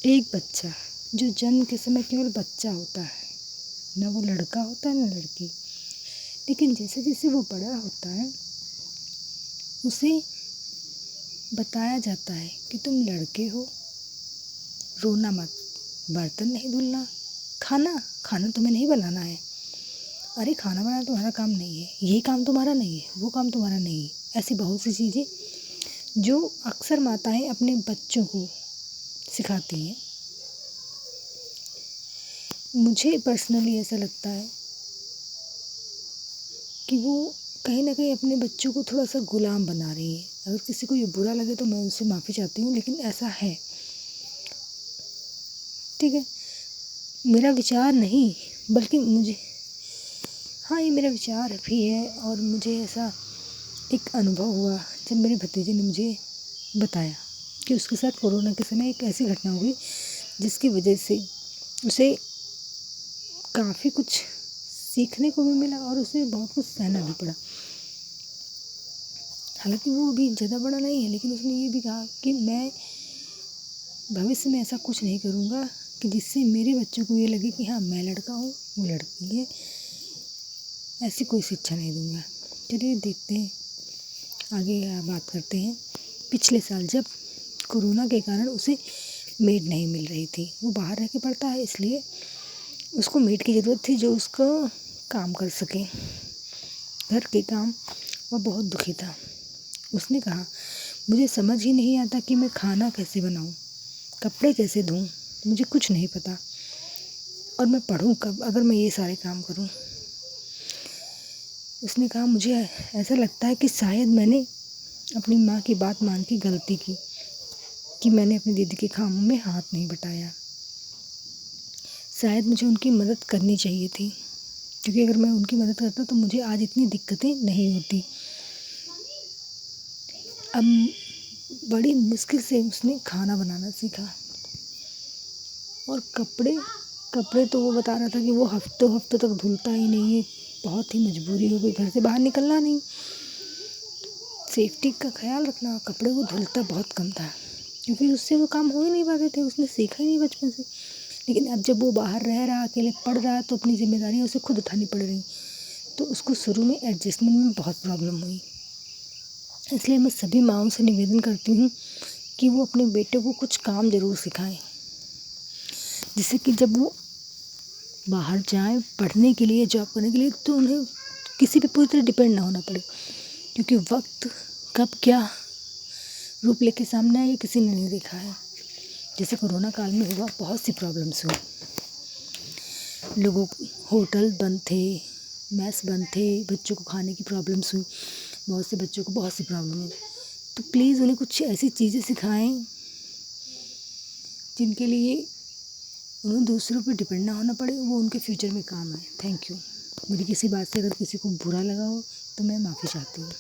एक बच्चा जो जन्म के समय केवल बच्चा होता है, ना वो लड़का होता है ना लड़की, लेकिन जैसे जैसे वो बड़ा होता है उसे बताया जाता है कि तुम लड़के हो, रोना मत, बर्तन नहीं धुलना, खाना खाना तुम्हें नहीं बनाना है, अरे खाना बनाना तुम्हारा काम नहीं है, ये काम तुम्हारा नहीं है, वो काम तुम्हारा नहीं है। ऐसी बहुत सी चीज़ें जो अक्सर माताएं अपने बच्चों को सिखाती हैं। मुझे पर्सनली ऐसा लगता है कि वो कहीं ना कहीं अपने बच्चों को थोड़ा सा गुलाम बना रही है। अगर किसी को ये बुरा लगे तो मैं उनसे माफ़ी चाहती हूँ, लेकिन ऐसा है, ठीक है। मेरा विचार नहीं, बल्कि मुझे, हाँ ये मेरा विचार भी है। और मुझे ऐसा एक अनुभव हुआ जब मेरे भतीजे ने मुझे बताया कि उसके साथ कोरोना के समय एक ऐसी घटना हुई जिसकी वजह से उसे काफ़ी कुछ सीखने को भी मिला और उसे बहुत कुछ सहना भी पड़ा। हालांकि वो अभी ज़्यादा बड़ा नहीं है, लेकिन उसने ये भी कहा कि मैं भविष्य में ऐसा कुछ नहीं करूँगा कि जिससे मेरे बच्चों को ये लगे कि हाँ मैं लड़का हूँ वो लड़की है, ऐसी कोई शिक्षा नहीं दूँगा। चलिए देखते हैं आगे, बात करते हैं। पिछले साल जब कोरोना के कारण उसे मेड नहीं मिल रही थी, वो बाहर रह के पढ़ता है, इसलिए उसको मेड की ज़रूरत थी जो उसको काम कर सके, घर के काम। वह बहुत दुखी था। उसने कहा मुझे समझ ही नहीं आता कि मैं खाना कैसे बनाऊं, कपड़े कैसे धोऊं, मुझे कुछ नहीं पता, और मैं पढ़ूं कब अगर मैं ये सारे काम करूं। उसने कहा मुझे ऐसा लगता है कि शायद मैंने अपनी माँ की बात मान के गलती की कि मैंने अपनी दीदी के कामों में हाथ नहीं बटाया। शायद मुझे उनकी मदद करनी चाहिए थी, क्योंकि अगर मैं उनकी मदद करता तो मुझे आज इतनी दिक्कतें नहीं होती। अब बड़ी मुश्किल से उसने खाना बनाना सीखा, और कपड़े तो वो बता रहा था कि वो हफ्तों हफ्तों तक धुलता ही नहीं है। बहुत ही मजबूरी हो गई, घर से बाहर निकलना नहीं, सेफ्टी का ख्याल रखना, कपड़े वो धुलता बहुत कम था क्योंकि उससे वो काम हो ही नहीं पाते थे, उसने सीखा ही नहीं बचपन से। लेकिन अब जब वो बाहर रह रहा, अकेले पढ़ रहा, तो अपनी जिम्मेदारियाँ उसे खुद उठानी पड़ रही, तो उसको शुरू में एडजस्टमेंट में बहुत प्रॉब्लम हुई। इसलिए मैं सभी माँओं से निवेदन करती हूँ कि वो अपने बेटे को कुछ काम ज़रूर सिखाएं, जिससे कि जब वो बाहर जाएं पढ़ने के लिए, जॉब करने के लिए, तो उन्हें किसी पे पूरी तरह डिपेंड ना होना पड़े, क्योंकि वक्त कब क्या रूप लेके सामने आए ये किसी ने नहीं देखा है। जैसे कोरोना काल में हुआ, बहुत सी प्रॉब्लम्स हुई, लोगों होटल बंद थे, मैस बंद थे, बच्चों को खाने की प्रॉब्लम्स हुई, बहुत से बच्चों को बहुत सी प्रॉब्लम हुई। तो प्लीज़ उन्हें कुछ ऐसी चीज़ें सिखाएं जिनके लिए उन्हें दूसरों पर डिपेंड ना होना पड़े, वो उनके फ्यूचर में काम आए। Thank you. मेरी किसी बात से अगर किसी को बुरा लगा हो तो मैं माफ़ी चाहती हूँ।